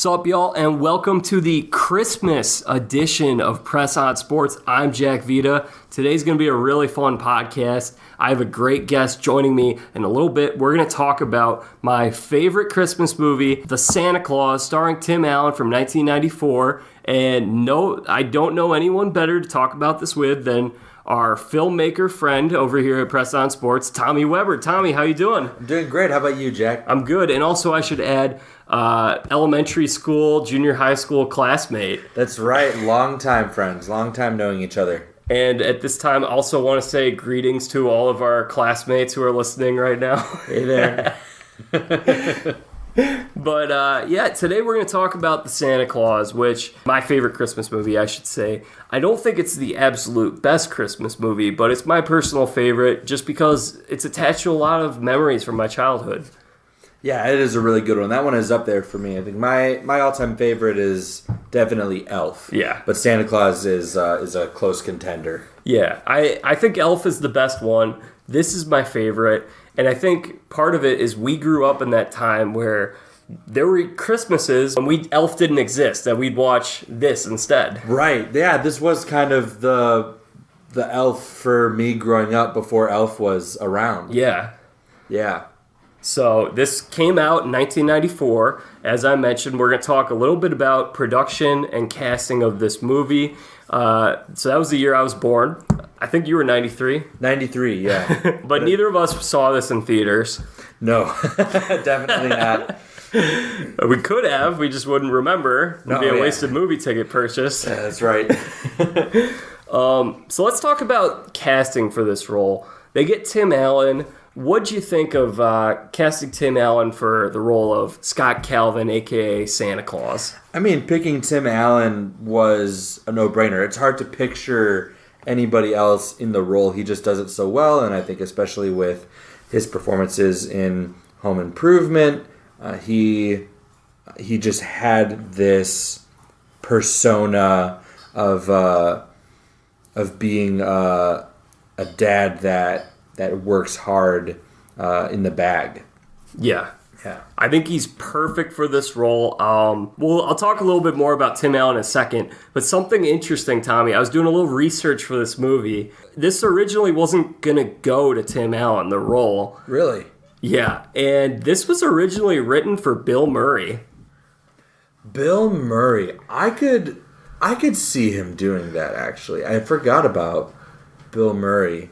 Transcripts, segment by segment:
Sup, y'all, and welcome to the Christmas edition of Press On Sports. I'm Jack Vita. Today's going to be a really fun podcast. I have a great guest joining me in a little bit. We're going to talk about my favorite Christmas movie, The Santa Claus, starring Tim Allen from 1994. And no, I don't know anyone better to talk about this with than our filmmaker friend over here at Press On Sports, Tommy Weber. Tommy, how you doing? I'm doing great. How about you, Jack? I'm good. And also I should add, elementary school, junior high school classmate. That's right. Long-time friends. Long-time knowing each other. And at this time, I also want to say greetings to all of our classmates who are listening right now. Hey there. But today we're going to talk about The Santa Claus, which my favorite Christmas movie, I should say. I don't think it's the absolute best Christmas movie, but it's my personal favorite just because it's attached to a lot of memories from my childhood. Yeah, it is a really good one. That one is up there for me. I think my all-time favorite is definitely Elf. Yeah. But Santa Claus is a close contender. Yeah, I think Elf is the best one. This is my favorite. And I think part of it is we grew up in that time where there were Christmases when Elf didn't exist, that we'd watch this instead. Right. Yeah, this was kind of the Elf for me growing up before Elf was around. Yeah. Yeah. So this came out in 1994. As I mentioned, we're going to talk a little bit about production and casting of this movie. So that was the year I was born. I think you were 93. 93, yeah. But neither of us saw this in theaters. No, definitely not. We could have. We just wouldn't remember. It would be a wasted movie ticket purchase. Yeah, that's right. So let's talk about casting for this role. They get Tim Allen. What'd you think of casting Tim Allen for the role of Scott Calvin, a.k.a. Santa Claus? I mean, picking Tim Allen was a no-brainer. It's hard to picture anybody else in the role. He just does it so well, and I think especially with his performances in Home Improvement, he just had this persona of being a dad that works hard in the bag. Yeah. Yeah. I think he's perfect for this role. I'll talk a little bit more about Tim Allen in a second, but something interesting, Tommy, I was doing a little research for this movie. This originally wasn't going to go to Tim Allen, the role. Really? Yeah, and this was originally written for Bill Murray. Bill Murray. I could see him doing that, actually. I forgot about Bill Murray.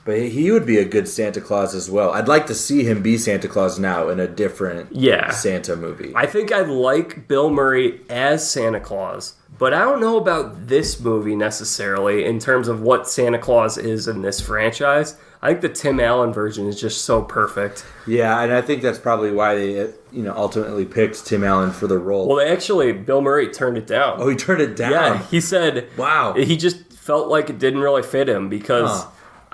But he would be a good Santa Claus as well. I'd like to see him be Santa Claus now in a different Santa movie. I think I'd like Bill Murray as Santa Claus, but I don't know about this movie necessarily in terms of what Santa Claus is in this franchise. I think the Tim Allen version is just so perfect. Yeah, and I think that's probably why they ultimately picked Tim Allen for the role. Well, Bill Murray turned it down. Oh, he turned it down? Yeah, he said wow. He just felt like it didn't really fit him because...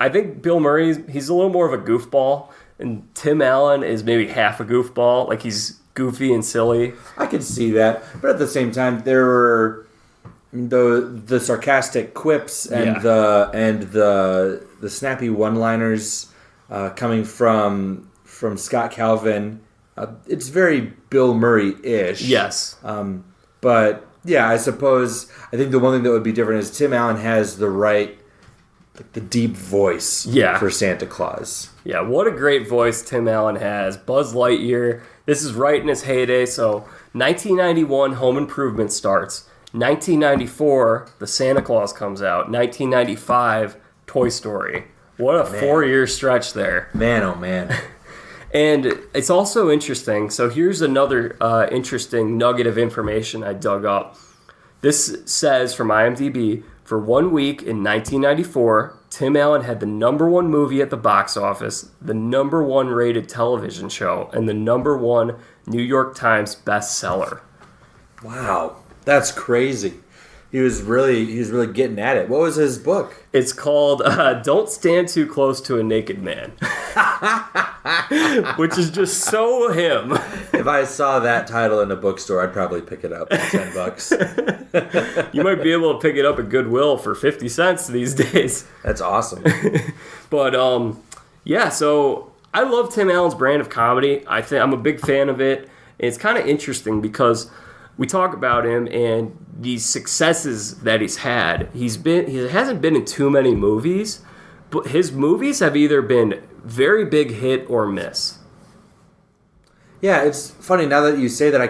I think Bill Murray, he's a little more of a goofball, and Tim Allen is maybe half a goofball. Like, he's goofy and silly. I can see that. But at the same time, there were the sarcastic quips and the snappy one-liners coming from Scott Calvin. It's very Bill Murray-ish. Yes. But, yeah, I think the one thing that would be different is Tim Allen has the deep voice for Santa Claus. Yeah, what a great voice Tim Allen has. Buzz Lightyear. This is right in his heyday. So 1991, Home Improvement starts. 1994, The Santa Claus comes out. 1995, Toy Story. What a 4-year stretch there. Man, oh man. And it's also interesting. So here's another interesting nugget of information I dug up. This says from IMDb, for 1 week in 1994, Tim Allen had the #1 movie at the box office, the #1 rated television show, and the #1 New York Times bestseller. Wow, that's crazy. He was really getting at it. What was his book? It's called Don't Stand Too Close to a Naked Man, which is just so him. If I saw that title in a bookstore, I'd probably pick it up for $10. You might be able to pick it up at Goodwill for 50 cents these days. That's awesome. But so I love Tim Allen's brand of comedy. I'm a big fan of it. And it's kind of interesting because we talk about him and these successes that he's had. He hasn't been in too many movies, but his movies have either been very big hit or miss. Yeah, it's funny now that you say that. I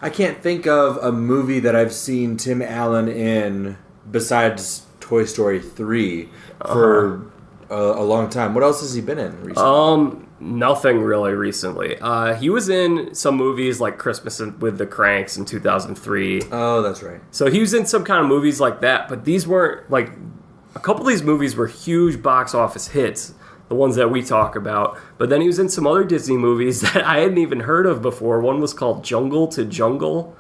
can't think of a movie that I've seen Tim Allen in besides Toy Story 3 for a long time. What else has he been in recently? Nothing really recently. He was in some movies like Christmas with the Cranks in 2003. Oh, that's right. So he was in some kind of movies like that, but these weren't, like, a couple of these movies were huge box office hits, the ones that we talk about. But then he was in some other Disney movies that I hadn't even heard of before. One was called Jungle to Jungle.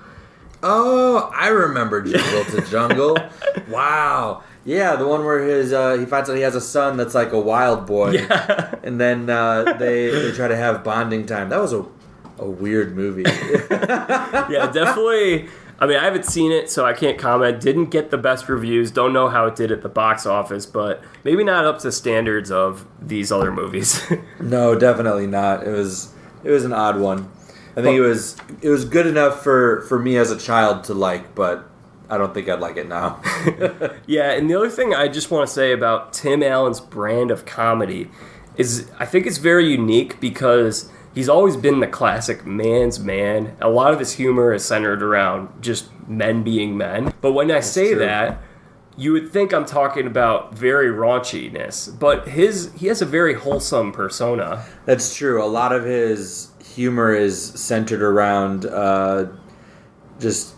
Oh, I remember Jungle to Jungle. Wow. Yeah, the one where he finds out he has a son that's like a wild boy. Yeah. And then they try to have bonding time. That was a weird movie. Yeah, definitely. I mean, I haven't seen it, so I can't comment. Didn't get the best reviews. Don't know how it did at the box office, but maybe not up to standards of these other movies. No, definitely not. It was an odd one. I think it was good enough for me as a child to like, but I don't think I'd like it now. Yeah, and the other thing I just want to say about Tim Allen's brand of comedy is I think it's very unique because he's always been the classic man's man. A lot of his humor is centered around just men being men. But when I say that, you would think I'm talking about very raunchiness, but he has a very wholesome persona. That's true. A lot of his humor is centered around just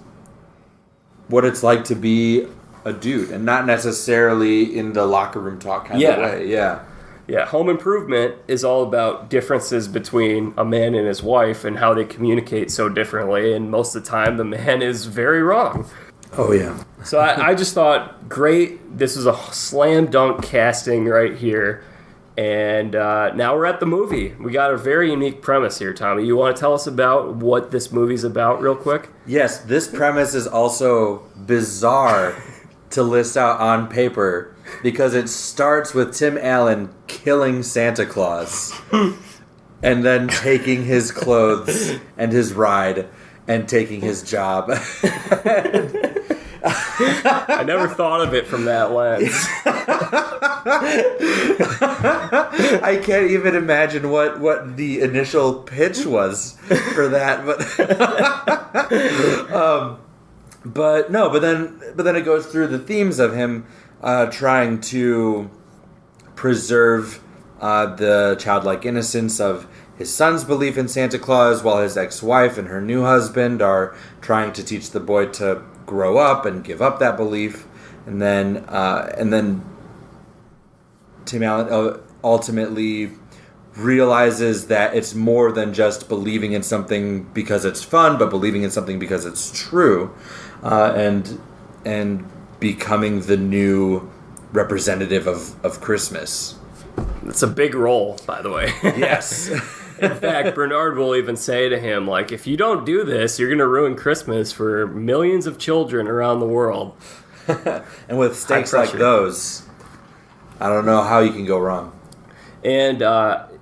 what it's like to be a dude, and not necessarily in the locker room talk kind of way. Yeah, Home Improvement is all about differences between a man and his wife and how they communicate so differently, and most of the time the man is very wrong. Oh, yeah. So I just thought, great, this is a slam dunk casting right here, and now we're at the movie. We got a very unique premise here, Tommy. You want to tell us about what this movie's about real quick? Yes, this premise is also bizarre to list out on paper, because it starts with Tim Allen killing Santa Claus and then taking his clothes and his ride and taking his job. I never thought of it from that lens. I can't even imagine what the initial pitch was for that, but then it goes through the themes of him trying to preserve the childlike innocence of his son's belief in Santa Claus, while his ex-wife and her new husband are trying to teach the boy to grow up and give up that belief, and then Tim Allen ultimately realizes that it's more than just believing in something because it's fun, but believing in something because it's true, and becoming the new representative of Christmas. It's a big role, by the way. Yes. In fact, Bernard will even say to him, like, if you don't do this, you're going to ruin Christmas for millions of children around the world. And with stakes like those, I don't know how you can go wrong. And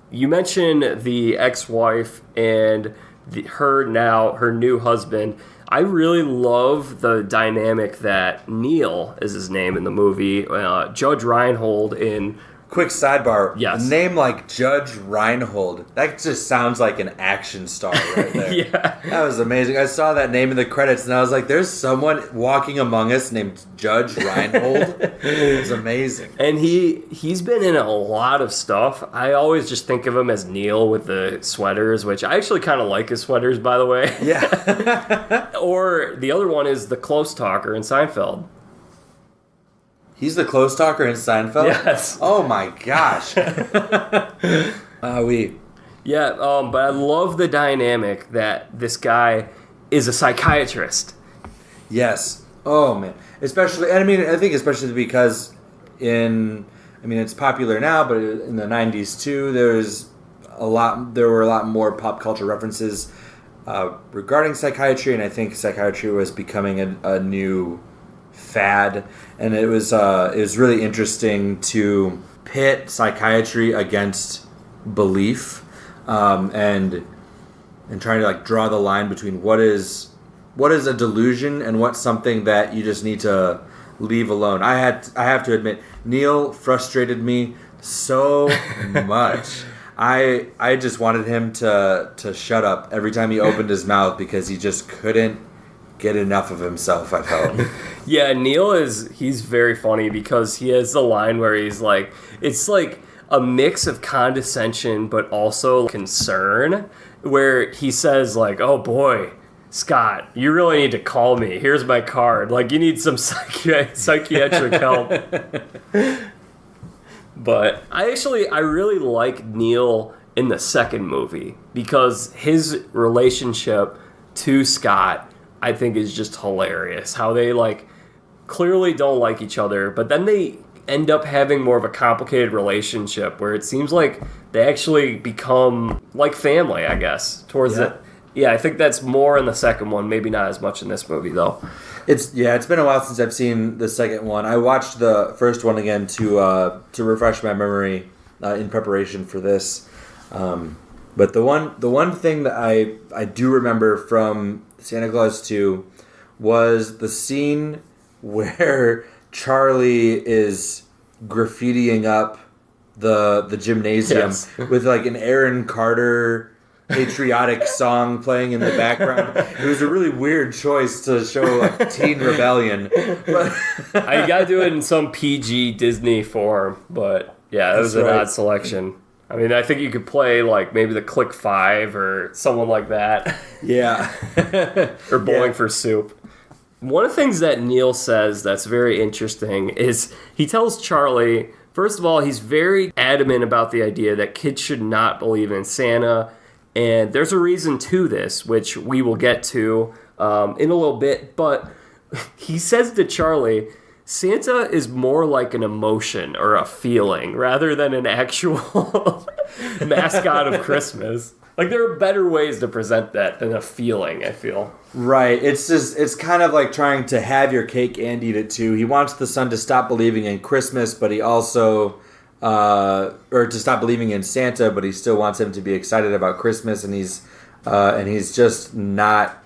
you mentioned the ex-wife and her new husband. I really love the dynamic that Neil is his name in the movie. Judge Reinhold in... Quick sidebar. Yes. A name like Judge Reinhold, that just sounds like an action star right there. Yeah. That was amazing. I saw that name in the credits and I was like, there's someone walking among us named Judge Reinhold. It was amazing. And he's been in a lot of stuff. I always just think of him as Neil with the sweaters, which I actually kind of like his sweaters, by the way. Yeah. Or the other one is the close talker in Seinfeld. He's the close talker in Seinfeld? Yes. Oh my gosh. Oui. Yeah, but I love the dynamic that this guy is a psychiatrist. Yes. Oh man. Especially, and I think especially because it's popular now, but in the 90s too, there were a lot more pop culture references regarding psychiatry, and I think psychiatry was becoming a new fad, and it was really interesting to pit psychiatry against belief, and trying to like draw the line between what is a delusion and what's something that you just need to leave alone. I have to admit, Neil frustrated me so much. I just wanted him to shut up every time he opened his mouth because he just couldn't get enough of himself, I felt. Yeah, Neil he's very funny because he has the line where he's like, it's like a mix of condescension but also concern, where he says like, oh boy, Scott, you really need to call me. Here's my card. Like, you need some psychiatric help. But I really like Neil in the second movie because his relationship to Scott, I think, is just hilarious. How they like clearly don't like each other, but then they end up having more of a complicated relationship where it seems like they actually become like family, I guess, towards it. Yeah, I think that's more in the second one, maybe not as much in this movie though. It's been a while since I've seen the second one. I watched the first one again to refresh my memory in preparation for this. But the one thing that I do remember from Santa Claus 2 was the scene where Charlie is graffitiing up the gymnasium with like an Aaron Carter patriotic song playing in the background. It was a really weird choice to show like teen rebellion. But I gotta do it in some PG Disney form, but yeah, that was an odd selection. I mean, I think you could play like maybe the Click 5 or someone like that. Yeah. Or Bowling for Soup. One of the things that Neil says that's very interesting is he tells Charlie, first of all, he's very adamant about the idea that kids should not believe in Santa. And there's a reason to this, which we will get to in a little bit. But he says to Charlie, Santa is more like an emotion or a feeling rather than an actual mascot of Christmas. Like, there are better ways to present that than a feeling, I feel. Right. It's kind of like trying to have your cake and eat it too. He wants the son to stop believing in Christmas, but he also... or to stop believing in Santa, but he still wants him to be excited about Christmas, and he's just not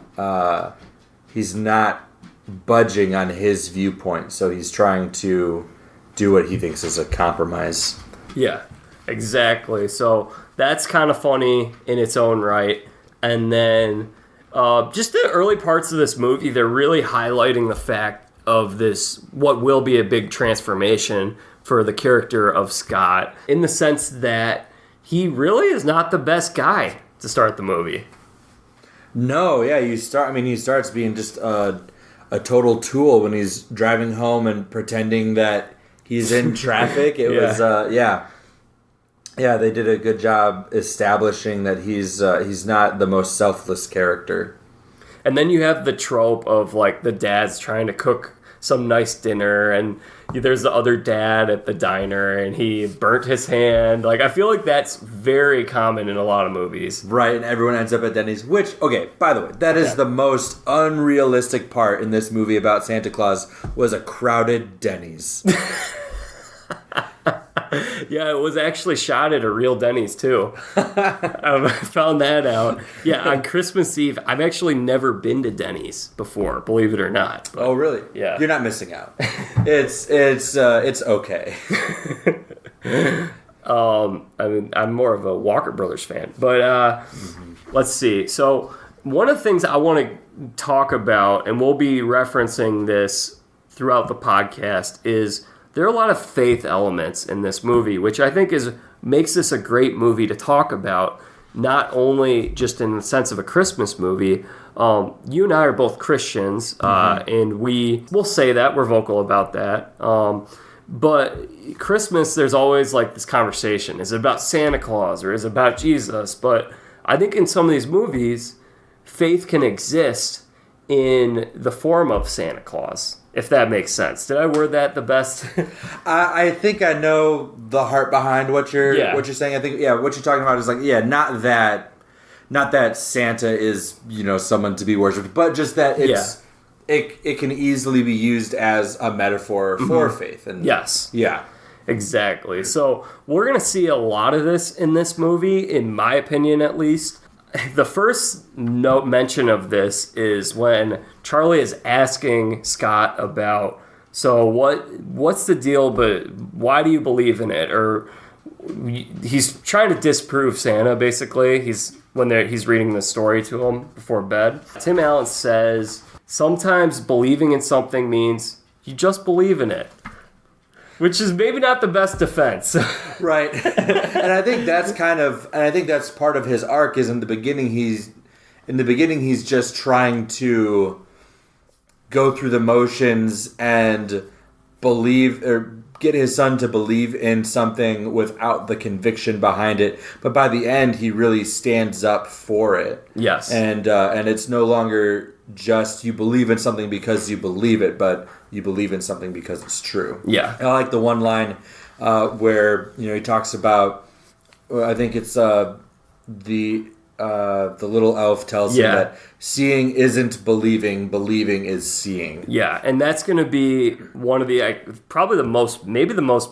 budging on his viewpoint, so he's trying to do what he thinks is a compromise. Yeah, exactly. So that's kind of funny in its own right. And then just the early parts of this movie, they're really highlighting the fact of this, what will be a big transformation for the character of Scott, in the sense that he really is not the best guy to start the movie. No, yeah, he starts being just a total tool when he's driving home and pretending that he's in traffic. It was they did a good job establishing that he's not the most selfless character. And then you have the trope of like the dad's trying to cook some nice dinner, and there's the other dad at the diner, and he burnt his hand. Like, I feel like that's very common in a lot of movies. Right, and everyone ends up at Denny's, which, okay, by the way, that is the most unrealistic part in this movie about Santa Claus, was a crowded Denny's. Yeah, it was actually shot at a real Denny's, too. I found that out. Yeah, on Christmas Eve, I've actually never been to Denny's before, believe it or not. But, oh, really? Yeah. You're not missing out. It's okay. I mean, I'm more of a Walker Brothers fan. But let's see. So one of the things I want to talk about, and we'll be referencing this throughout the podcast, is there are a lot of faith elements in this movie, which I think makes this a great movie to talk about, not only just in the sense of a Christmas movie. You and I are both Christians, and we'll say that. We're vocal about that. But Christmas, there's always like this conversation. Is it about Santa Claus or is it about Jesus? But I think in some of these movies, faith can exist in the form of Santa Claus, if that makes sense. Did I word that the best? I think I know the heart behind what you're saying. I think what you're talking about is like not that Santa is someone to be worshipped, but just that it can easily be used as a metaphor for faith. And yes, yeah, exactly. So we're gonna see a lot of this in this movie, in my opinion, at least. the first note mention of this is when Charlie is asking Scott about, so what's the deal, but why do you believe in it? Or he's trying to disprove Santa, basically. He's reading the story to him before bed. Tim Allen says, sometimes believing in something means you just believe in it. Which is maybe not the best defense. Right. And I think that's part of his arc is in the beginning he's just trying to go through the motions and believe or get his son to believe in something without the conviction behind it. But by the end he really stands up for it. Yes. And it's no longer just you believe in something because you believe it, but you believe in something because it's true. Yeah. I like the one line where he talks about, I think it's the little elf tells him that seeing isn't believing, believing is seeing. Yeah, and that's going to be one of the probably the most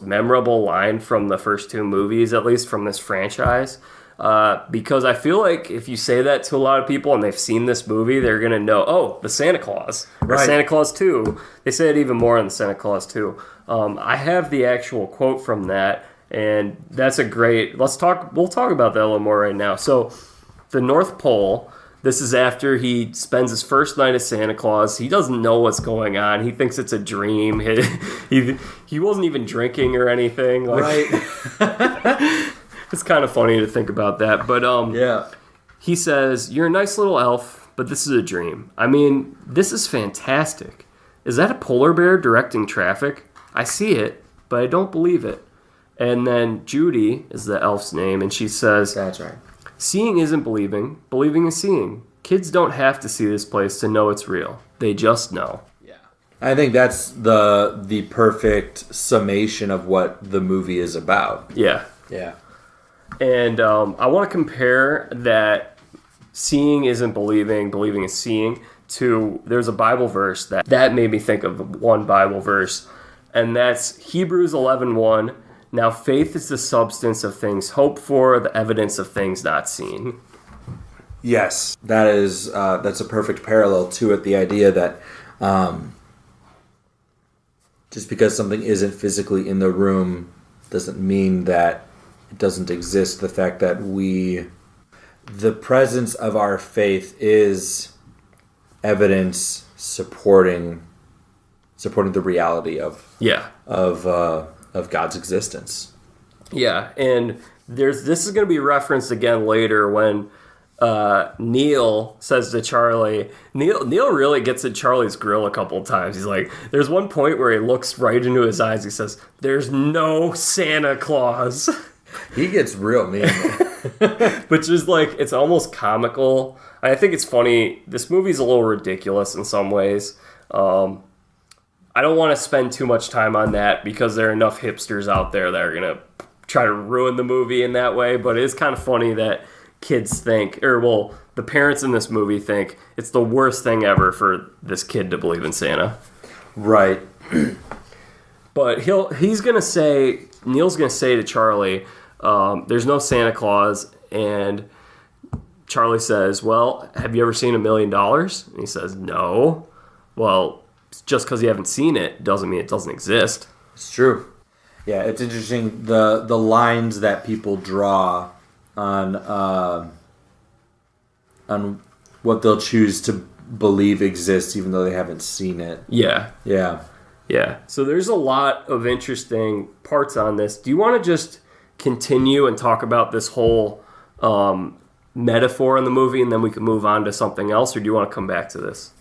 memorable line from the first two movies, at least from this franchise. Because I feel like if you say that to a lot of people and they've seen this movie, they're going to know, oh, the Santa Claus. Or right. Santa Claus 2. They say it even more in the Santa Claus 2. I have the actual quote from that, and that's a great... We'll talk about that a little more right now. So, the North Pole, this is after he spends his first night as Santa Claus. He doesn't know what's going on. He thinks it's a dream. He wasn't even drinking or anything. Right. It's kind of funny to think about that. But yeah. He says, you're a nice little elf, but this is a dream. I mean, this is fantastic. Is that a polar bear directing traffic? I see it, but I don't believe it. And then Judy is the elf's name, and she says, that's right. Seeing isn't believing. Believing is seeing. Kids don't have to see this place to know it's real. They just know. Yeah. I think that's the perfect summation of what the movie is about. Yeah. Yeah. And I want to compare that seeing isn't believing, believing is seeing, to there's a Bible verse that made me think of one Bible verse, and that's Hebrews 11:1. Now faith is the substance of things hoped for, the evidence of things not seen. Yes, that's a perfect parallel to it. The idea that just because something isn't physically in the room doesn't mean that it doesn't exist. The fact that the presence of our faith is evidence supporting the reality of God's existence. Yeah, and this is going to be referenced again later when Neil says to Charlie, Neil really gets at Charlie's grill a couple of times. He's like, there's one point where he looks right into his eyes. He says, there's no Santa Claus. He gets real mean. Which is like, it's almost comical. I think it's funny. This movie's a little ridiculous in some ways. I don't want to spend too much time on that because there are enough hipsters out there that are going to try to ruin the movie in that way. But it is kind of funny that kids think, the parents in this movie think it's the worst thing ever for this kid to believe in Santa. Right. But Neil's going to say to Charlie, there's no Santa Claus, and Charlie says, well, have you ever seen $1 million? And he says, no. Well, just because you haven't seen it doesn't mean it doesn't exist. It's true. Yeah, it's interesting the lines that people draw on what they'll choose to believe exists even though they haven't seen it. Yeah. Yeah. Yeah. So there's a lot of interesting parts on this. Do you want to just continue and talk about this whole metaphor in the movie and then we can move on to something else, or do you want to come back to this?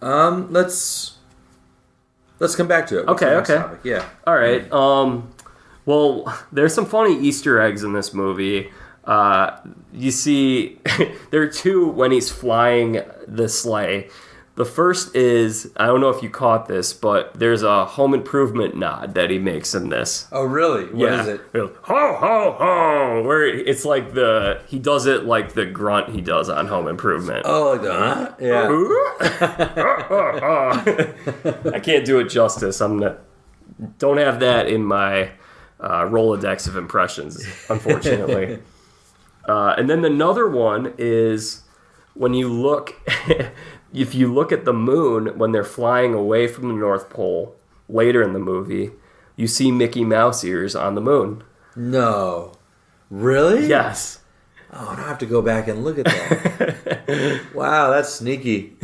Let's come back to it. What's Okay. the next topic? Yeah. All right. Well, there's some funny Easter eggs in this movie. You see, there are two when he's flying the sleigh. The first is, I don't know if you caught this, but there's a Home Improvement nod that he makes in this. Oh, really? What is it? Ho, ho, ho! Where it's like he does it like the grunt he does on Home Improvement. Oh, like the, Yeah. I can't do it justice. Don't have that in my Rolodex of impressions, unfortunately. And then another one is when you look, if you look at the moon when they're flying away from the North Pole later in the movie, you see Mickey Mouse ears on the moon. No. Really? Yes. Oh, I have to go back and look at that. Wow, that's sneaky.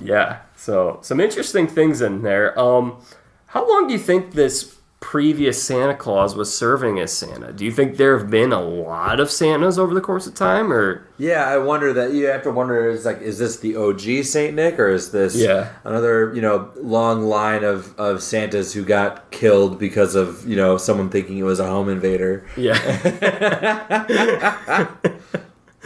Yeah. So some interesting things in there. How long do you think this previous Santa Claus was serving as Santa? Do you think there have been a lot of Santas over the course of time, or? Yeah, I wonder that. You have to wonder, is this the OG Saint Nick, or is this another, long line of Santas who got killed because of, someone thinking it was a home invader? Yeah.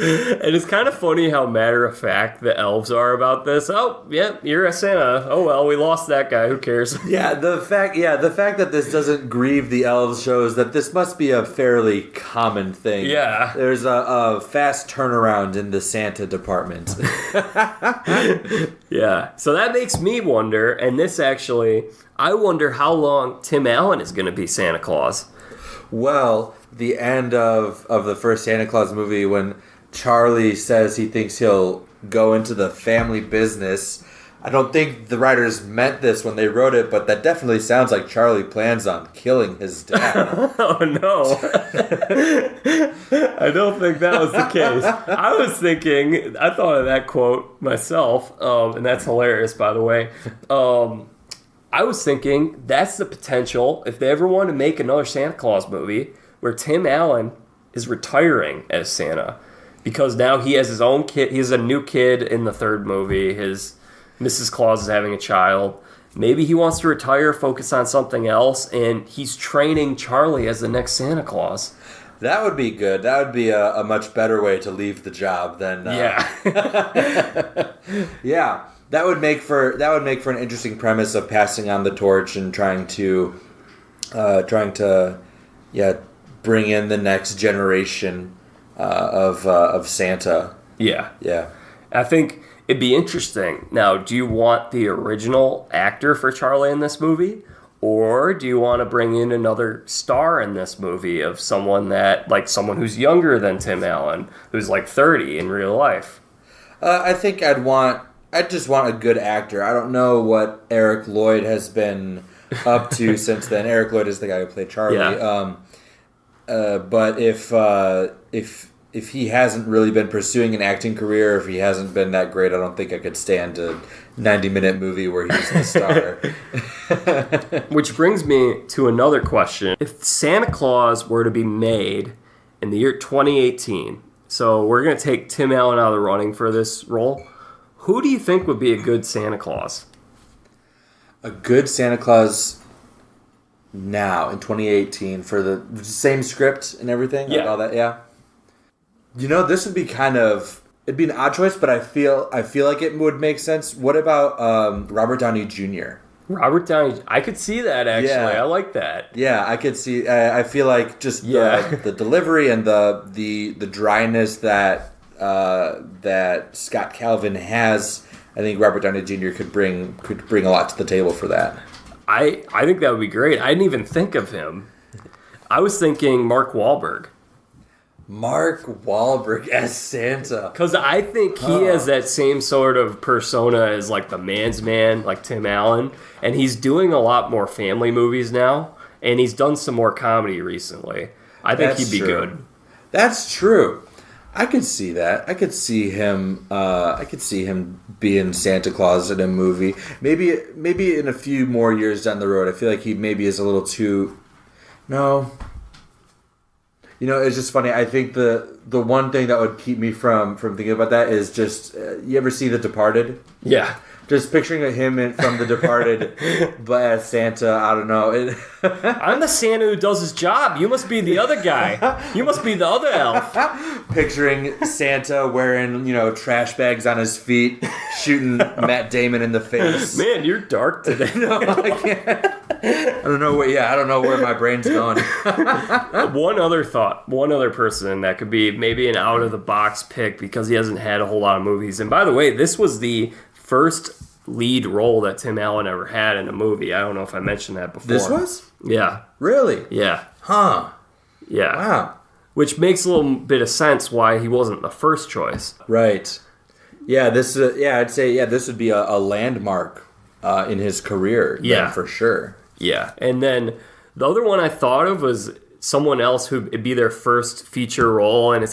And it's kind of funny how matter-of-fact the elves are about this. Oh, yeah, you're a Santa. Oh, well, we lost that guy. Who cares? Yeah, the fact that this doesn't grieve the elves shows that this must be a fairly common thing. Yeah. There's a fast turnaround in the Santa department. Yeah. So that makes me wonder, and I wonder how long Tim Allen is going to be Santa Claus. Well, the end of the first Santa Claus movie, when Charlie says he thinks he'll go into the family business. I don't think the writers meant this when they wrote it, but that definitely sounds like Charlie plans on killing his dad. Oh, no. I don't think that was the case. I thought of that quote myself, and that's hilarious, by the way. I was thinking that's the potential, if they ever want to make another Santa Claus movie, where Tim Allen is retiring as Santa. Because now he has his own kid. He has a new kid in the third movie. His Mrs. Claus is having a child. Maybe he wants to retire, focus on something else, and he's training Charlie as the next Santa Claus. That would be good. That would be a much better way to leave the job than. Yeah. Yeah, that would make for an interesting premise of passing on the torch and trying to bring in the next generation. Of Santa. Yeah. Yeah. I think it'd be interesting. Now, do you want the original actor for Charlie in this movie? Or do you want to bring in another star in this movie of someone who's younger than Tim Allen, who's like 30 in real life? I think I'd just want a good actor. I don't know what Eric Lloyd has been up to since then. Eric Lloyd is the guy who played Charlie. Yeah. But if he hasn't really been pursuing an acting career, if he hasn't been that great, I don't think I could stand a 90-minute movie where he's the star. Which brings me to another question. If Santa Claus were to be made in the year 2018, so we're going to take Tim Allen out of the running for this role, who do you think would be a good Santa Claus? A good Santa Claus now in 2018 for the same script and everything? Yeah. Like all that, yeah. This would be it'd be an odd choice, but I feel like it would make sense. What about Robert Downey Jr.? Robert Downey, I could see that actually. Yeah. I like that. Yeah, I could see. I feel like just the delivery and the dryness that Scott Calvin has. I think Robert Downey Jr. could bring a lot to the table for that. I think that would be great. I didn't even think of him. I was thinking Mark Wahlberg. Mark Wahlberg as Santa. Because I think he has that same sort of persona as like the man's man, like Tim Allen. And he's doing a lot more family movies now. And he's done some more comedy recently. I think he'd be good. That's true. I could see that. I could see him being Santa Claus in a movie. Maybe in a few more years down the road. I feel like he maybe is a little too... No... it's just funny. I think the one thing that would keep me from thinking about that is just, you ever see The Departed? Yeah. Just picturing him from The Departed, but as Santa, I don't know. I'm the Santa who does his job. You must be the other guy. You must be the other elf. Picturing Santa wearing, trash bags on his feet, shooting Matt Damon in the face. Man, you're dark today. No, I can't. I don't know where my brain's going. One other person that could be maybe an out-of-the-box pick because he hasn't had a whole lot of movies. And by the way, this was the first lead role that Tim Allen ever had in a movie. I don't know if I mentioned that before. This was? Yeah. Really? Yeah. Huh. Yeah. Wow. which makes a little bit of sense why he wasn't the first choice. Right. Yeah, I'd say this would be a landmark in his career. Yeah, for sure. Yeah, and then the other one I thought of was someone else who'd be their first feature role, and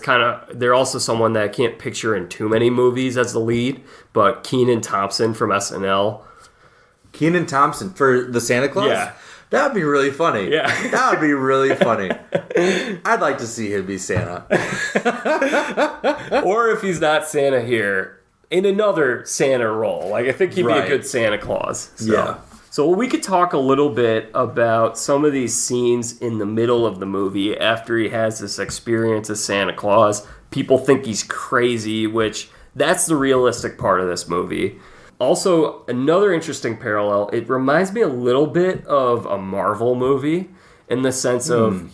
they're also someone that I can't picture in too many movies as the lead, but Kenan Thompson from SNL. Kenan Thompson for the Santa Claus? Yeah. That would be really funny. Yeah. That would be really funny. I'd like to see him be Santa. Or if he's not Santa here, in another Santa role. Like, I think he'd be a good Santa Claus. So. Yeah. So we could talk a little bit about some of these scenes in the middle of the movie after he has this experience as Santa Claus. People think he's crazy, which that's the realistic part of this movie. Also, another interesting parallel, it reminds me a little bit of a Marvel movie in the sense of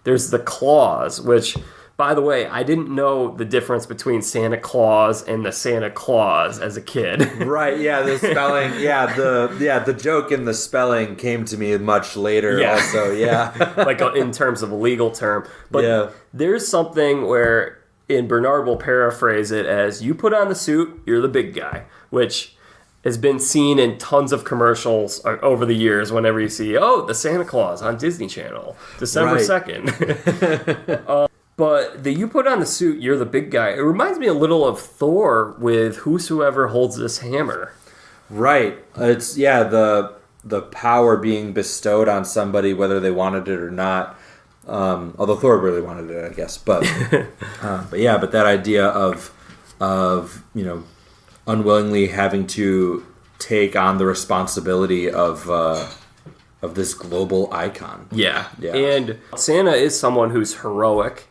there's the claws, which, by the way, I didn't know the difference between Santa Claus and the Santa Claus as a kid. Right, yeah, the spelling, the joke in the spelling came to me much later also, yeah. Like in terms of a legal term. But there's something where, and Bernard will paraphrase it as, you put on the suit, you're the big guy, which has been seen in tons of commercials over the years whenever you see, the Santa Claus on Disney Channel, December 2nd. But you put on the suit, you're the big guy. It reminds me a little of Thor with whosoever holds this hammer. Right. It's, the power being bestowed on somebody, whether they wanted it or not. Although Thor really wanted it, I guess. But but that idea of unwillingly having to take on the responsibility of this global icon. Yeah. And Santa is someone who's heroic.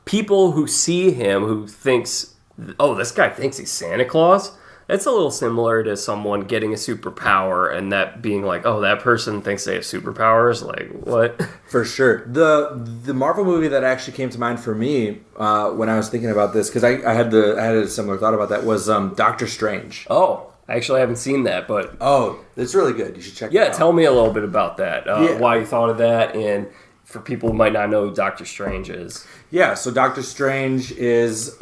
People who see him who thinks, this guy thinks he's Santa Claus, it's a little similar to someone getting a superpower and that being like, that person thinks they have superpowers. Like, what? For sure. The Marvel movie that actually came to mind for me when I was thinking about this, because I had a similar thought about that, was Doctor Strange. Oh, I actually haven't seen that, but... Oh, it's really good. You should check it out. Yeah, tell me a little bit about that. Why you thought of that, and for people who might not know who Doctor Strange is. Yeah, so Doctor Strange is...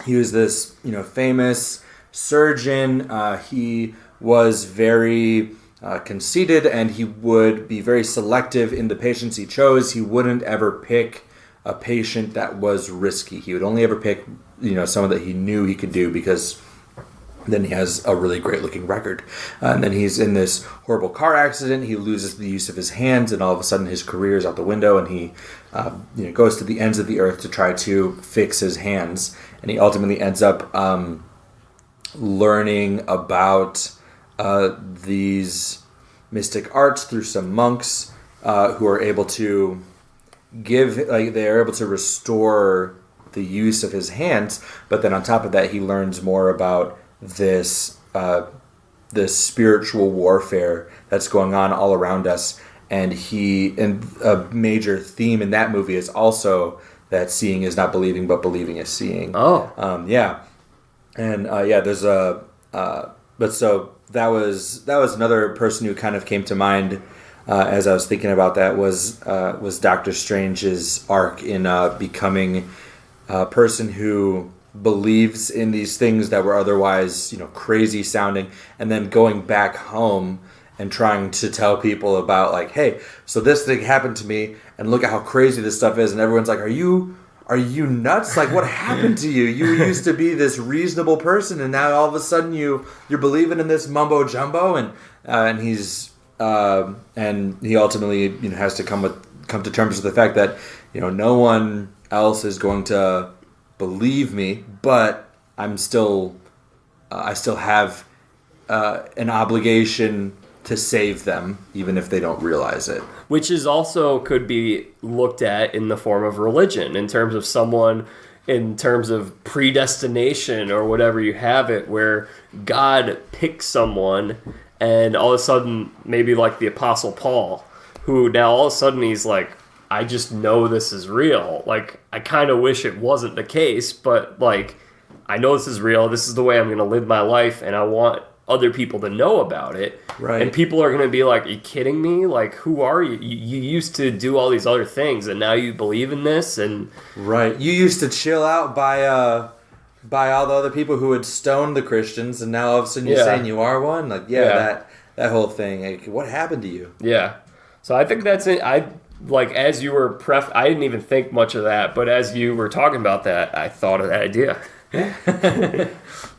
he was this, famous surgeon. He was very conceited, and he would be very selective in the patients he chose. He wouldn't ever pick a patient that was risky. He would only ever pick, someone that he knew he could do, because then he has a really great looking record. And then he's in this horrible car accident. He loses the use of his hands, and all of a sudden his career is out the window, and he goes to the ends of the earth to try to fix his hands. And he ultimately ends up learning about these mystic arts through some monks who are able to they're able to restore the use of his hands. But then on top of that, he learns more about this spiritual warfare that's going on all around us. And a major theme in that movie is also that seeing is not believing, but believing is seeing. Oh. And there's but so that was another person who kind of came to mind as I was thinking about that was Doctor Strange's arc in becoming a person who believes in these things that were otherwise crazy sounding, and then going back home and trying to tell people about, like, hey, so this thing happened to me, and look at how crazy this stuff is, and everyone's like, are you nuts? Like, what happened to you? You used to be this reasonable person, and now all of a sudden you're believing in this mumbo jumbo, and he's and he ultimately has to come to terms with the fact that no one else is going to believe me, but I still have an obligation to save them, even if they don't realize it. Which is also could be looked at in the form of religion, in terms of predestination or whatever you have it, where God picks someone, and all of a sudden, maybe like the Apostle Paul, who now all of a sudden he's like, I just know this is real. Like, I kind of wish it wasn't the case, but like, I know this is real. This is the way I'm going to live my life, and I want other people to know about it. Right. And people are going to be like, are you kidding me? Like, who are you? You used to do all these other things, and now you believe in this? And right. You used to chill out by all the other people who had stoned the Christians, and now all of a sudden you're saying you are one? Like, that whole thing. Like, what happened to you? Yeah. So I think that's it. As you were I didn't even think much of that, but as you were talking about that, I thought of that idea.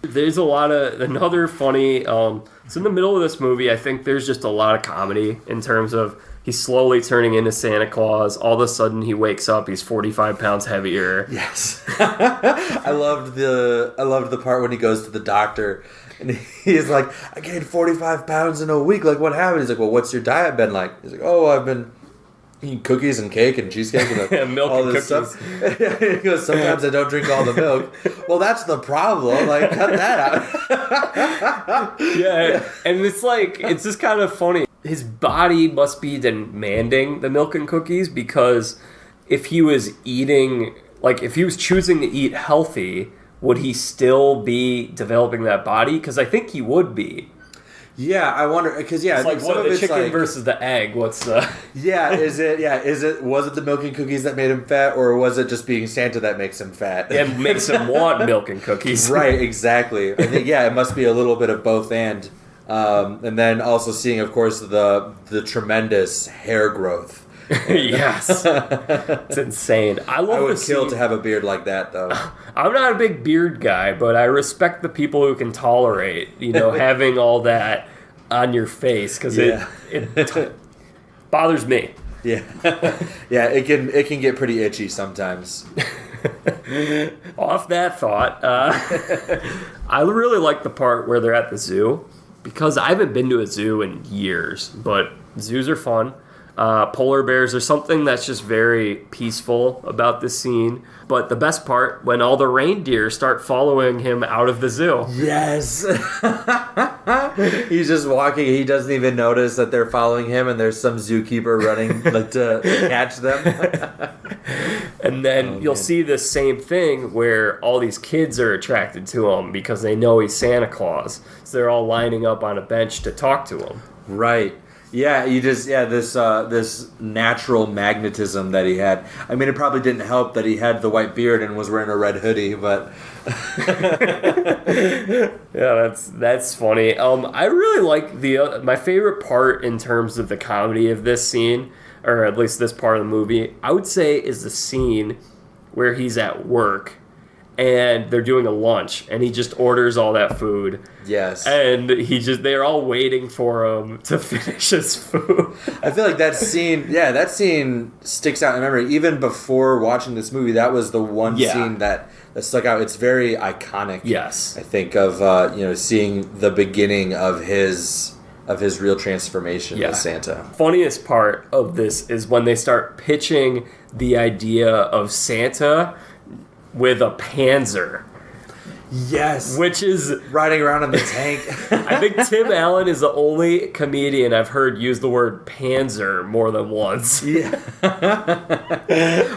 There's another funny, so in the middle of this movie, I think there's just a lot of comedy in terms of he's slowly turning into Santa Claus. All of a sudden he wakes up, he's 45 pounds heavier. Yes. I loved the part when he goes to the doctor and he's like, I gained 45 pounds in a week. Like, what happened? He's like, well, what's your diet been like? He's like, oh, I've been eating cookies and cake and cheesecake and milk all and this cookies. Stuff. He goes, sometimes I don't drink all the milk. Well, that's the problem. Like, cut that out. Yeah, and it's just kind of funny. His body must be demanding the milk and cookies because if he was choosing to eat healthy, would he still be developing that body? Because I think he would be. Yeah, I wonder because it's like what the chicken versus the egg. What's the was it the milk and cookies that made him fat, or was it just being Santa that makes him fat? It makes him want milk and cookies. Right, exactly. I think it must be a little bit of both and then also seeing, of course, the tremendous hair growth. Yes, it's insane. I would kill to have a beard like that, though. I'm not a big beard guy, but I respect the people who can tolerate, having all that on your face because it bothers me. Yeah, it can get pretty itchy sometimes. Off that thought, I really like the part where they're at the zoo because I haven't been to a zoo in years, but zoos are fun. Polar bears are something that's just very peaceful about this scene. But the best part, when all the reindeer start following him out of the zoo. Yes. He's just walking. He doesn't even notice that they're following him, and there's some zookeeper running to catch them. And then you'll see this same thing where all these kids are attracted to him because they know he's Santa Claus. So they're all lining up on a bench to talk to him. Right. Yeah, this natural magnetism that he had. I mean, it probably didn't help that he had the white beard and was wearing a red hoodie, but yeah, that's funny. I really like my favorite part in terms of the comedy of this scene, or at least this part of the movie, I would say is the scene where he's at work and they're doing a lunch and he just orders all that food. Yes. And they're all waiting for him to finish his food. I feel like that scene sticks out in memory. Even before watching this movie, that was the one scene that stuck out. It's very iconic. Yes. I think of seeing the beginning of his real transformation as Santa. Funniest part of this is when they start pitching the idea of Santa with a Panzer. Yes. Which is riding around in the tank. I think Tim Allen is the only comedian I've heard use the word Panzer more than once. Yeah.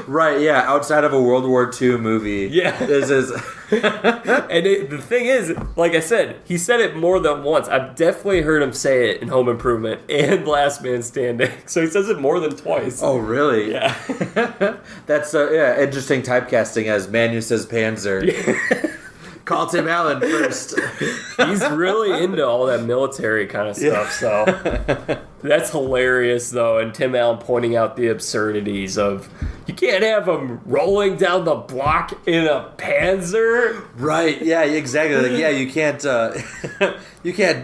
Right, yeah. Outside of a World War II movie. Yeah. This is... And the thing is, like I said, he said it more than once. I've definitely heard him say it in Home Improvement and Last Man Standing. So he says it more than twice. Oh, really? Yeah. That's interesting typecasting as man who says Panzer. Yeah. Call Tim Allen first. He's really into all that military kind of stuff, so that's hilarious, though. And Tim Allen pointing out the absurdities of you can't have him rolling down the block in a Panzer. Right? Yeah, exactly. Like, you can't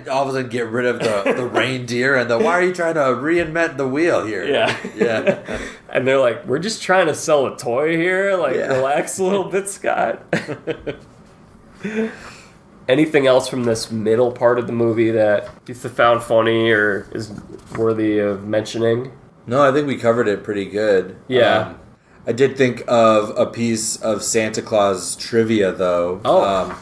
all of a sudden get rid of the reindeer and why are you trying to reinvent the wheel here? Yeah. And they're like, we're just trying to sell a toy here. Like, relax a little bit, Scott. Anything else from this middle part of the movie that you found funny or is worthy of mentioning? No, I think we covered it pretty good. Yeah. I did think of a piece of Santa Claus trivia, though. I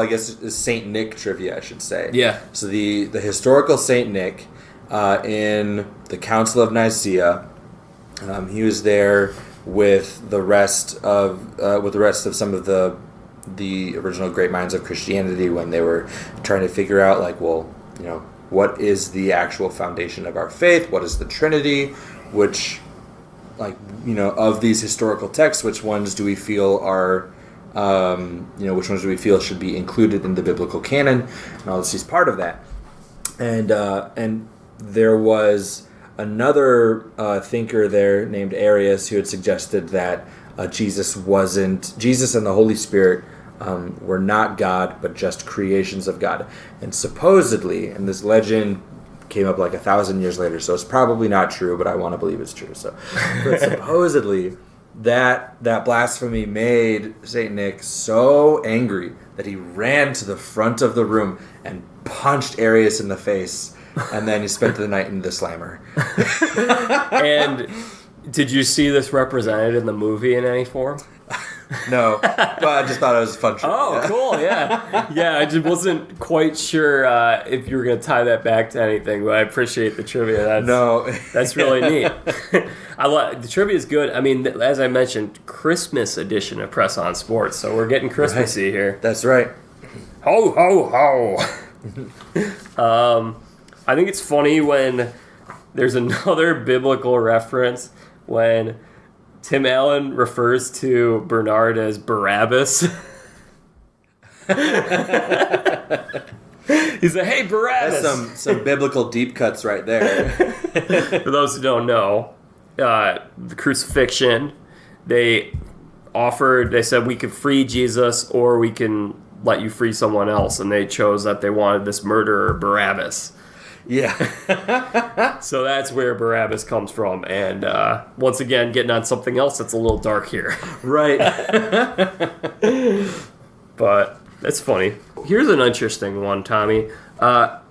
guess it's Saint Nick trivia, I should say. Yeah. So the historical Saint Nick in the Council of Nicaea, he was there with the rest of some of the the original great minds of Christianity when they were trying to figure out, like, well, what is the actual foundation of our faith? What is the Trinity? Which, of these historical texts, which ones do we feel are, which ones do we feel should be included in the biblical canon? And all this is part of that. And there was another thinker there named Arius who had suggested that Jesus and the Holy Spirit were not God, but just creations of God. And supposedly, and this legend came up like 1,000 years later, so it's probably not true, but I want to believe it's true. But supposedly, that blasphemy made Saint Nick so angry that he ran to the front of the room and punched Arius in the face, and then he spent the night in the slammer. And did you see this represented in the movie in any form? No, but I just thought it was fun. Oh, yeah. Cool, yeah. Yeah, I just wasn't quite sure if you were going to tie that back to anything, but I appreciate the trivia. That's really neat. The trivia is good. I mean, as I mentioned, Christmas edition of Press On Sports, so we're getting Christmassy here. That's right. Ho, ho, ho. I think it's funny when there's another biblical reference when Tim Allen refers to Bernard as Barabbas. He's like, hey, Barabbas. That's some biblical deep cuts right there. For those who don't know, the crucifixion, they said we could free Jesus or we can let you free someone else. And they chose that they wanted this murderer, Barabbas. Yeah. So that's where Barabbas comes from. And once again, getting on something else that's a little dark here. Right. But that's funny. Here's an interesting one, Tommy.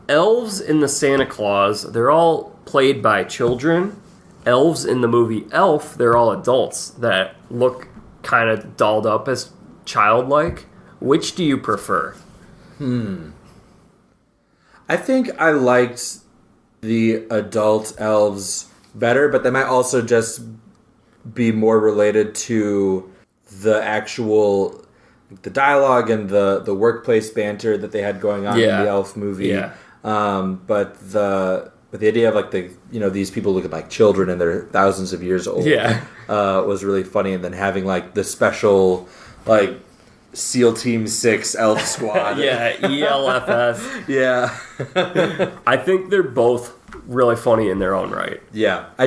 Elves in the Santa Claus, they're all played by children. Elves in the movie Elf, they're all adults that look kind of dolled up as childlike. Which do you prefer? I think I liked the adult elves better, but they might also just be more related to the actual the dialogue and the workplace banter that they had going on in the elf movie. Yeah. But the idea of these people looking like children and they're thousands of years old was really funny, and then having the special SEAL Team 6 Elf Squad. Yeah, ELFS. Yeah. I think they're both really funny in their own right. Yeah. I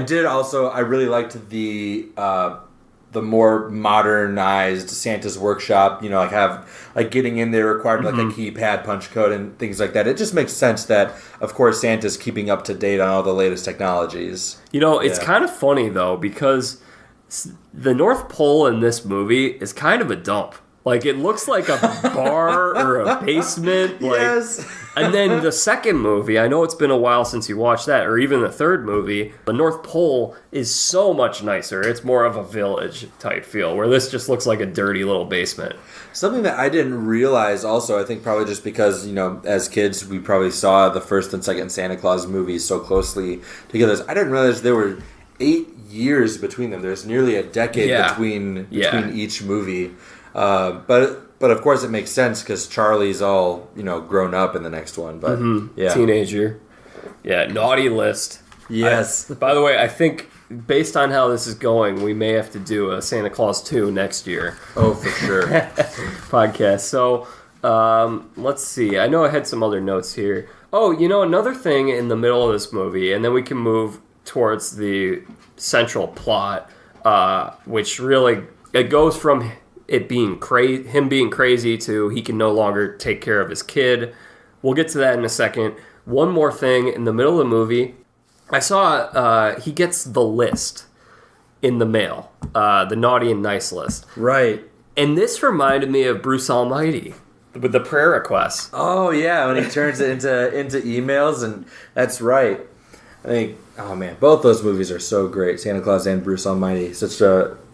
really liked the more modernized Santa's Workshop, getting in there required a keypad punch code and things like that. It just makes sense that, of course, Santa's keeping up to date on all the latest technologies. It's kind of funny, though, because the North Pole in this movie is kind of a dump. It looks like a bar or a basement. Yes. And then the second movie, I know it's been a while since you watched that, or even the third movie, the North Pole is so much nicer. It's more of a village type feel, where this just looks like a dirty little basement. Something that I didn't realize also, I think probably just because, as kids, we probably saw the first and second Santa Claus movies so closely together. I didn't realize there were 8 years between them. There's nearly a decade between each movie. But of course it makes sense because Charlie's all grown up in the next one. But teenager, naughty list. Yes. By the way, I think based on how this is going, we may have to do a Santa Claus 2 next year. Oh, for sure. Podcast. So let's see. I know I had some other notes here. Oh, another thing in the middle of this movie, and then we can move towards the central plot, which really it goes from it being him being crazy to he can no longer take care of his kid. We'll get to that in a second. One more thing, in the middle of the movie, I saw he gets the list in the mail, the naughty and nice list. Right. And this reminded me of Bruce Almighty with the prayer requests. Oh, yeah, when he turns it into emails, and that's right. I think, oh man, both those movies are so great, Santa Claus and Bruce Almighty.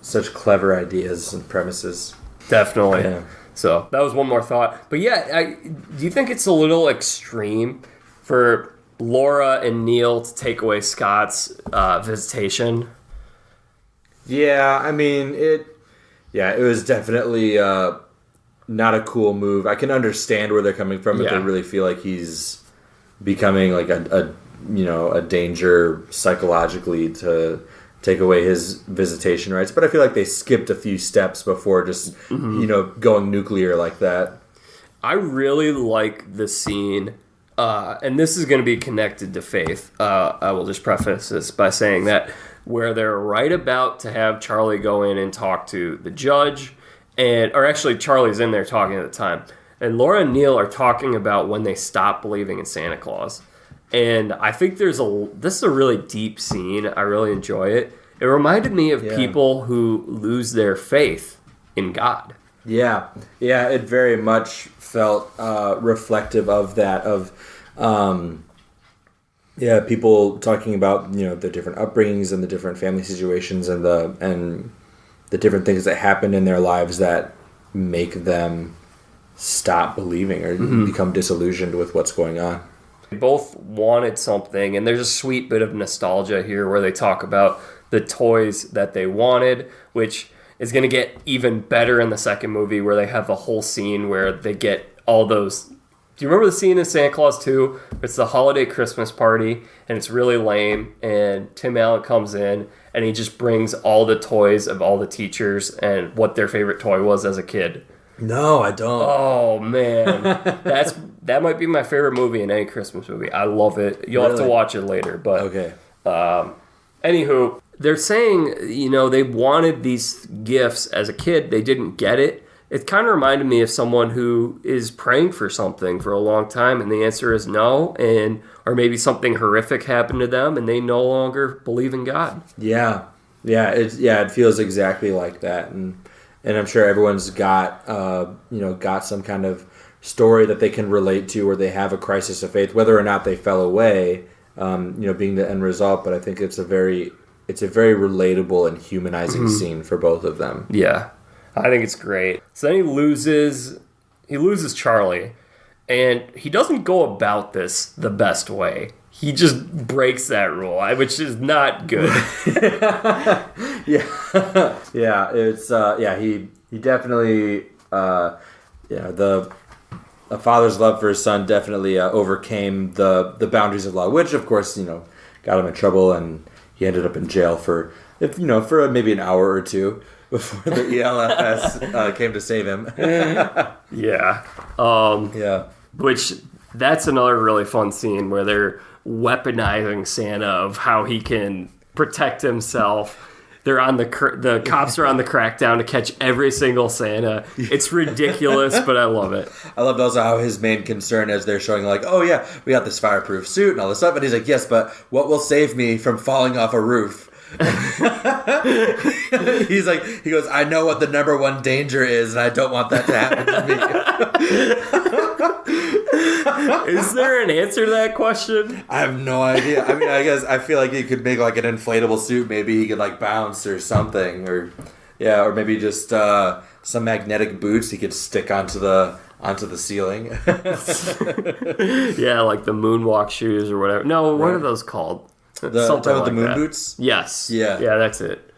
Such clever ideas and premises. Definitely. Yeah. So that was one more thought. But yeah, do you think it's a little extreme for Laura and Neil to take away Scott's visitation? Yeah, I mean, it was definitely not a cool move. I can understand where they're coming from if they really feel like he's becoming like a danger psychologically to take away his visitation rights. But I feel like they skipped a few steps before just going nuclear like that. I really like the scene, and this is going to be connected to faith. I will just preface this by saying that where they're right about to have Charlie go in and talk to the judge, or actually Charlie's in there talking at the time, and Laura and Neil are talking about when they stop believing in Santa Claus. And I think this is a really deep scene. I really enjoy it. It reminded me of people who lose their faith in God. Yeah, it very much felt reflective of that, of people talking about the different upbringings and the different family situations and the different things that happen in their lives that make them stop believing or become disillusioned with what's going on. They both wanted something, and there's a sweet bit of nostalgia here where they talk about the toys that they wanted, which is going to get even better in the second movie where they have a whole scene where they get all those... Do you remember the scene in Santa Claus 2? It's the holiday Christmas party, and it's really lame, and Tim Allen comes in, and he just brings all the toys of all the teachers and what their favorite toy was as a kid. No, I don't. Oh, man. That might be my favorite movie in any Christmas movie. I love it. You'll have to watch it later. But okay. Anywho, they're saying, they wanted these gifts as a kid. They didn't get it. It kind of reminded me of someone who is praying for something for a long time, and the answer is no, or maybe something horrific happened to them, and they no longer believe in God. Yeah. It feels exactly like that, and I'm sure everyone's got some kind of story that they can relate to, where they have a crisis of faith, whether or not they fell away, being the end result. But I think it's a very relatable and humanizing scene for both of them. Yeah, I think it's great. So then he loses Charlie, and he doesn't go about this the best way. He just breaks that rule, which is not good. He definitely a father's love for his son definitely overcame the boundaries of law, which of course got him in trouble, and he ended up in jail for maybe an hour or two before the ELFS came to save him. Which that's another really fun scene where they're weaponizing Santa of how he can protect himself. They're on the cops are on the crackdown to catch every single Santa. It's ridiculous, but I love it. I loved also how his main concern is they're showing like, oh yeah, we got this fireproof suit and all this stuff, and he's like, yes, but what will save me from falling off a roof? He goes, I know what the number one danger is, and I don't want that to happen to me. Is there an answer to that question? I have no idea. I mean, I feel like he could make like an inflatable suit. Maybe he could like bounce or something, or maybe just some magnetic boots he could stick onto the ceiling. Yeah, like the moonwalk shoes or whatever. No, what are those called? Something like the moon boots? Yes. Yeah, that's it.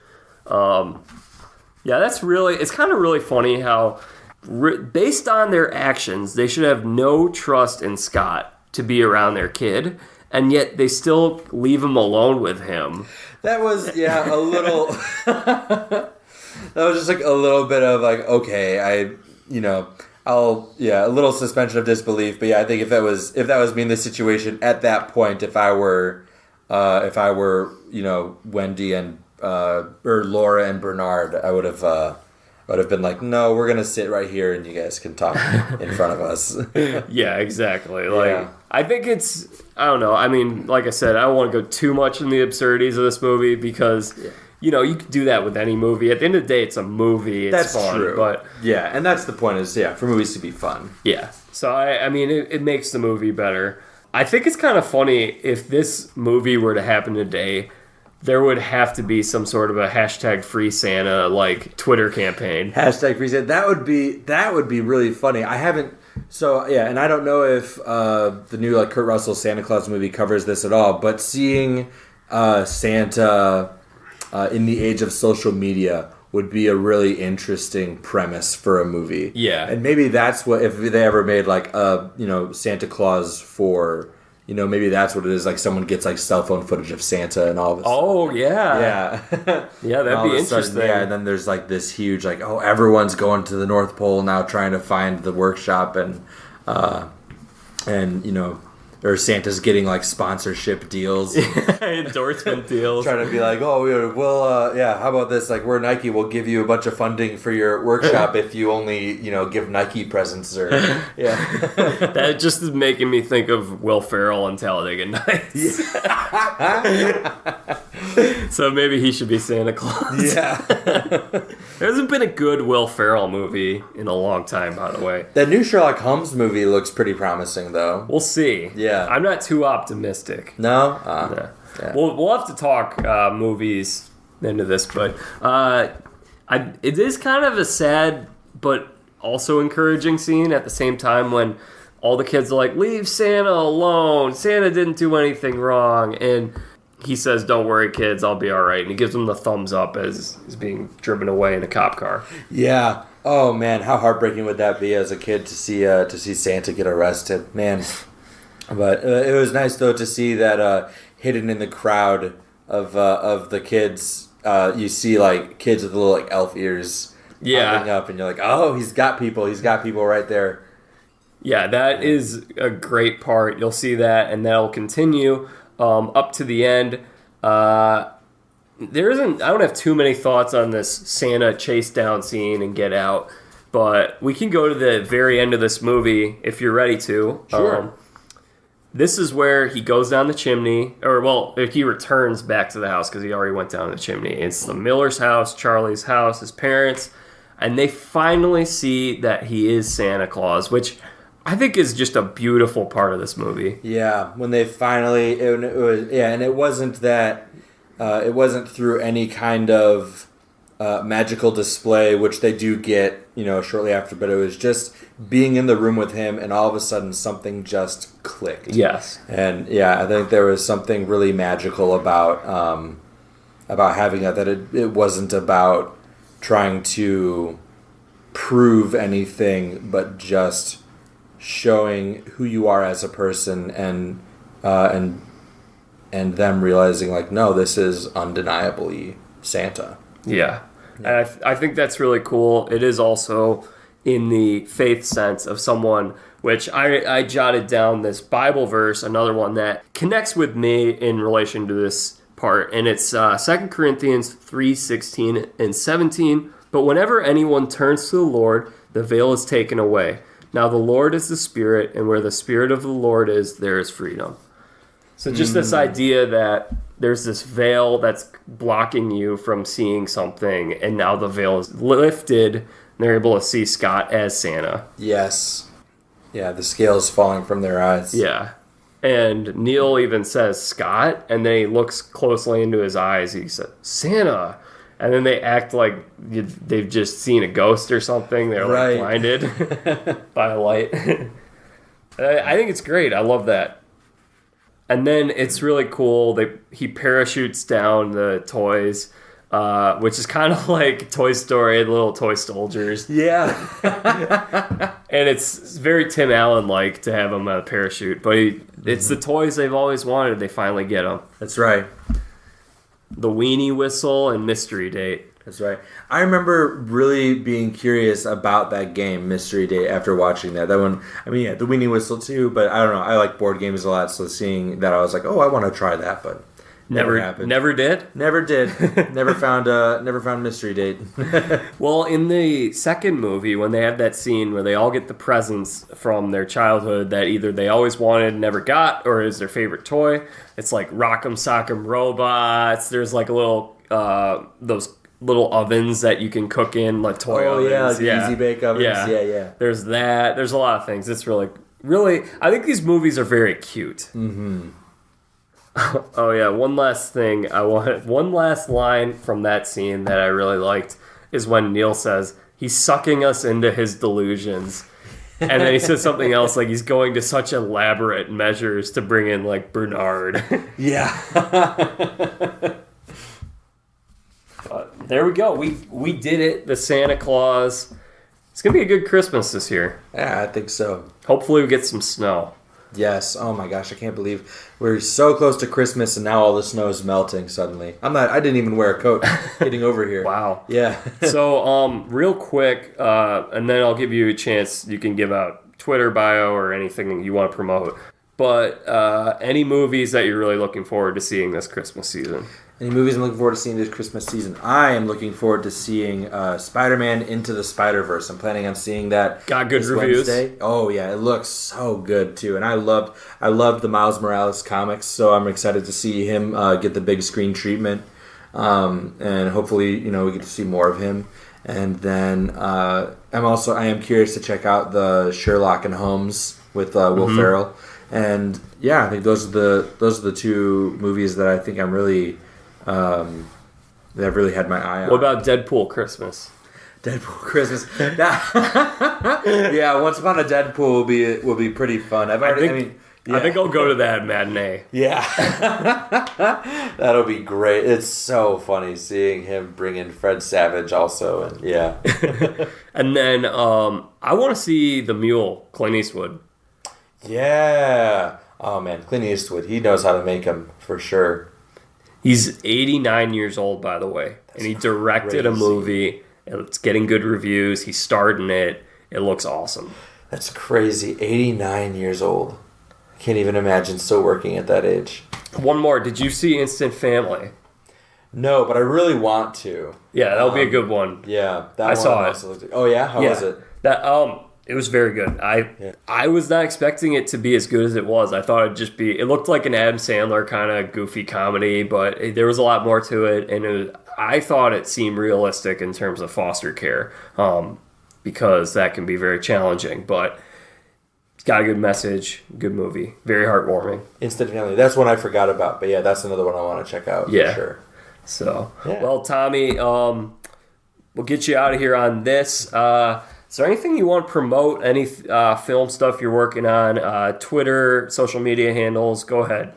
That's really... It's kind of really funny how, based on their actions, they should have no trust in Scott to be around their kid, and yet they still leave him alone with him. That was, a little... that was just like a little bit of like, okay, a little suspension of disbelief. But yeah, I think if that was me in this situation at that point, if I were Wendy and or Laura and Bernard, I would have been like, no, we're gonna sit right here and you guys can talk in front of us. Yeah, exactly. I think it's, I don't know. I mean, like I said, I don't want to go too much in the absurdities of this movie because you could do that with any movie. At the end of the day, it's a movie. It's that's fun, true. But and that's the point is for movies to be fun. Yeah. So I mean, it makes the movie better. I think it's kind of funny if this movie were to happen today, there would have to be some sort of a hashtag Free Santa like Twitter campaign. Hashtag Free Santa. That would be really funny. I haven't. So and I don't know if the new like Kurt Russell Santa Claus movie covers this at all. But seeing Santa in the age of social media would be a really interesting premise for a movie. Yeah. And maybe that's what, if they ever made like a, Santa Claus for, maybe that's what it is. Like someone gets like cell phone footage of Santa and all of this. Oh, yeah. Yeah. Yeah, that'd be interesting. Yeah, and then there's like this huge, like, oh, everyone's going to the North Pole now trying to find the workshop and or Santa's getting like sponsorship deals, endorsement deals, trying to be like, oh, we'll, how about this? Like, we're Nike, we'll give you a bunch of funding for your workshop if you only, give Nike presents or That just is making me think of Will Ferrell on Talladega Nights. So maybe he should be Santa Claus. Yeah. There hasn't been a good Will Ferrell movie in a long time, by the way. That new Sherlock Holmes movie looks pretty promising, though. We'll see. Yeah. I'm not too optimistic. No? Yeah. Yeah. We'll have to talk movies into this, but it is kind of a sad but also encouraging scene at the same time when all the kids are like, leave Santa alone. Santa didn't do anything wrong. And he says, don't worry, kids, I'll be all right. And he gives them the thumbs up as he's being driven away in a cop car. Yeah. Oh, man, how heartbreaking would that be as a kid to see Santa get arrested? Man. But it was nice, though, to see that hidden in the crowd of the kids, you see, like, kids with little, like, elf ears popping up. And you're like, oh, he's got people right there. Yeah, that is a great part. You'll see that, and that'll continue up to the end. I don't have too many thoughts on this Santa chase down scene and Get Out, but we can go to the very end of this movie if you're ready to. Sure. This is where he goes down the chimney, if he returns back to the house because he already went down the chimney. It's the Miller's house, Charlie's house, his parents, and they finally see that he is Santa Claus, which I think is just a beautiful part of this movie. Yeah, when they finally, it wasn't that, it wasn't through any kind of magical display, which they do get, shortly after, but it was just being in the room with him, and all of a sudden something just clicked. Yes. And I think there was something really magical about having that it wasn't about trying to prove anything, but just showing who you are as a person and them realizing like, no, this is undeniably Santa. Yeah. And I think that's really cool. It is also in the faith sense of someone, which I jotted down this Bible verse, another one that connects with me in relation to this part. And it's 2 Corinthians 3:16 and 17. But whenever anyone turns to the Lord, the veil is taken away. Now the Lord is the Spirit, and where the Spirit of the Lord is, there is freedom. So just this idea that there's this veil that's blocking you from seeing something, and now the veil is lifted, and they're able to see Scott as Santa. Yes. Yeah, the scales falling from their eyes. Yeah. And Neil even says, Scott, and then he looks closely into his eyes. He said, Santa. And then they act like they've just seen a ghost or something. They're like blinded by a light. I think it's great. I love that. And then it's really cool. He parachutes down the toys, which is kind of like Toy Story, the little toy soldiers. Yeah. And it's very Tim Allen-like to have him on a parachute. But it's the toys they've always wanted. They finally get them. That's right. The weenie whistle and mystery date. That's right. I remember really being curious about that game, Mystery Date, after watching that. That one, the weenie whistle too, but I don't know. I like board games a lot, so seeing that I was like, oh, I want to try that, but never happened. Never did? Never did. Never found Mystery Date. Well, in the second movie, when they have that scene where they all get the presents from their childhood that either they always wanted and never got, or is their favorite toy, it's like Rock'em Sock'em Robots. There's like a little, those little ovens that you can cook in, like toy ovens. Yeah, Easy Bake ovens. Yeah. There's that. There's a lot of things. It's really, I think these movies are very cute. Mm-hmm. Oh yeah, one last thing. One last line from that scene that I really liked is when Neil says he's sucking us into his delusions. And then he says something else like he's going to such elaborate measures to bring in like Bernard. Yeah. But there we go. We did it. The Santa Claus. It's going to be a good Christmas this year. Yeah, I think so. Hopefully we get some snow. Yes. Oh my gosh, I can't believe we're so close to Christmas and now all the snow is melting suddenly. I didn't even wear a coat getting over here. Wow. Yeah. So, real quick, and then I'll give you a chance. You can give out Twitter bio or anything you want to promote. But any movies that you're really looking forward to seeing this Christmas season? Any movies I'm looking forward to seeing this Christmas season? I am looking forward to seeing Spider-Man Into the Spider-Verse. I'm planning on seeing that. Got good reviews. Wednesday. Oh yeah, it looks so good too. And I loved the Miles Morales comics, so I'm excited to see him get the big screen treatment. And hopefully, we get to see more of him. And then I am curious to check out the Sherlock and Holmes with Will Ferrell. And yeah, I think those are the two movies that I think I'm really that I've really had my eye on. What about Deadpool Christmas? Deadpool Christmas. Yeah, Once Upon a Deadpool will be pretty fun. I think I'll go to that matinee. Yeah, that'll be great. It's so funny seeing him bring in Fred Savage also, and yeah. And then I want to see The Mule, Clint Eastwood. Yeah. Oh man, Clint Eastwood. He knows how to make them for sure. He's 89 years old, by the way, and he directed a movie. It's getting good reviews. He starred in it. It looks awesome. That's crazy. 89 years old. I can't even imagine still working at that age. One more. Did you see Instant Family? No, but I really want to. Yeah, that'll be a good one. Yeah, I saw it. Oh yeah, how was it? It was very good. I was not expecting it to be as good as it was. I thought it looked like an Adam Sandler kind of goofy comedy, but there was a lot more to it, and I thought it seemed realistic in terms of foster care, because that can be very challenging, but it's got a good message, good movie, very heartwarming. Instant Family, that's one I forgot about, but yeah, that's another one I want to check out for sure. So, well, Tommy, we'll get you out of here on this. Is there anything you want to promote? Any film stuff you're working on? Twitter, social media handles? Go ahead.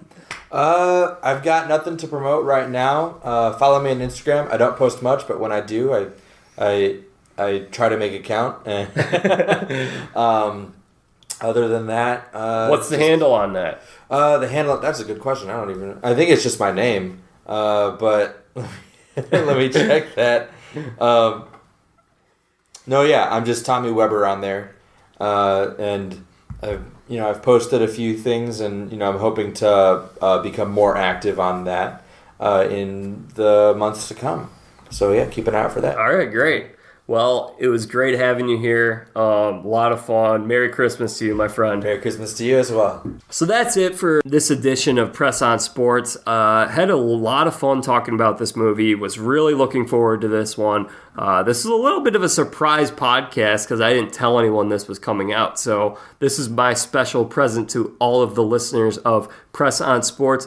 I've got nothing to promote right now. Follow me on Instagram. I don't post much, but when I do, I try to make it count. Other than that, what's the handle on that? The handle. That's a good question. I think it's just my name. But let me check that. No, yeah, I'm just Tommy Weber on there, and I've posted a few things, and I'm hoping to become more active on that in the months to come. So yeah, keep an eye out for that. All right, great. Well, it was great having you here. A lot of fun. Merry Christmas to you, my friend. Merry Christmas to you as well. So that's it for this edition of Press On Sports. Had a lot of fun talking about this movie. Was really looking forward to this one. This is a little bit of a surprise podcast because I didn't tell anyone this was coming out. So this is my special present to all of the listeners of Press On Sports.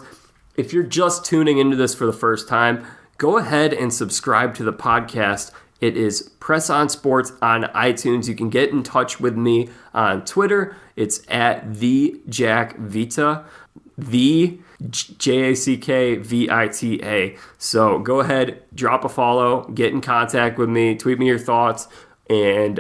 If you're just tuning into this for the first time, go ahead and subscribe to the podcast. It is Press On Sports on iTunes. You can get in touch with me on Twitter. It's at the Jack Vita, the JackVita. So go ahead, drop a follow, get in contact with me, tweet me your thoughts, and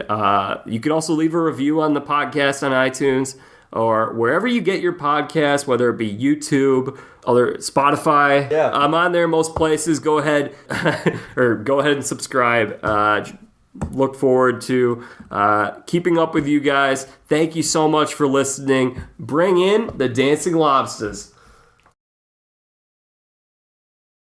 you can also leave a review on the podcast on iTunes or wherever you get your podcast, whether it be YouTube, other Spotify. Yeah. I'm on there most places. Go ahead and subscribe. Look forward to keeping up with you guys. Thank you so much for listening. Bring in the Dancing Lobsters.